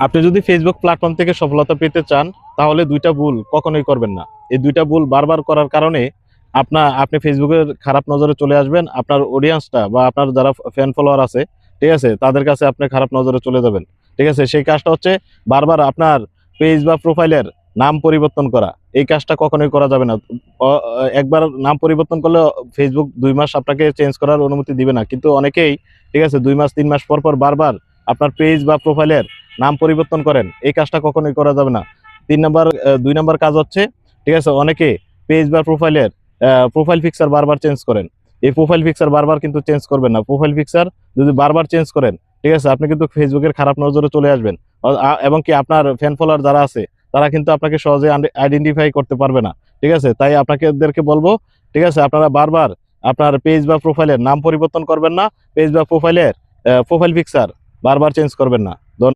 আপনি যদি Facebook platform থেকে সফলতা পেতে চান তাহলে দুইটা ভুল কখনোই করবেন না। এই দুইটা ভুল বারবার করার কারণে আপনি ফেসবুকের খারাপ নজরে চলে আসবেন। আপনার অডিয়েন্সটা বা আপনার যারা ফ্যান ফলোয়ার আছে, ঠিক আছে? তাদের কাছে আপনি খারাপ নজরে চলে যাবেন। ঠিক আছে? সেই কাজটা হচ্ছে বারবার আপনার পেজ বা প্রোফাইলের নাম পরিবর্তন করা। এই কাজটা কখনোই করা যাবে না। একবার নাম পরিবর্তন করলে ফেসবুক ২ মাস আপনাকে চেঞ্জ করার অনুমতি দিবে না। কিন্তু অনেকেই, ঠিক আছে, ২ মাস ৩ মাস পর বারবার আপনার পেজ বা প্রোফাইলের নাম পরিবর্তন করেন। এই কাজটা কখনোই করা যাবে না। ২ নাম্বার কাজ হচ্ছে, ঠিক আছে, অনেকে পেজ বা প্রোফাইলের প্রোফাইল পিকচার বারবার চেঞ্জ করেন। এই প্রোফাইল পিকচার বারবার কিন্তু চেঞ্জ করবেন না। প্রোফাইল পিকচার যদি বারবার চেঞ্জ করেন, ঠিক আছে, আপনি কিন্তু ফেসবুকের খারাপ নজরে চলে আসবেন। এবং কি আপনার ফ্যান ফলোয়ার যারা আছে তারা কিন্তু আপনাকে সহজে আইডেন্টিফাই করতে পারবে না। ঠিক আছে? তাই আপনাদেরকে বলবো, ঠিক আছে, আপনারা বারবার আপনার পেজ বা প্রোফাইলের নাম পরিবর্তন করবেন না। পেজ বা প্রোফাইলের প্রোফাইল পিকচার বারবার চেঞ্জ করবেন না।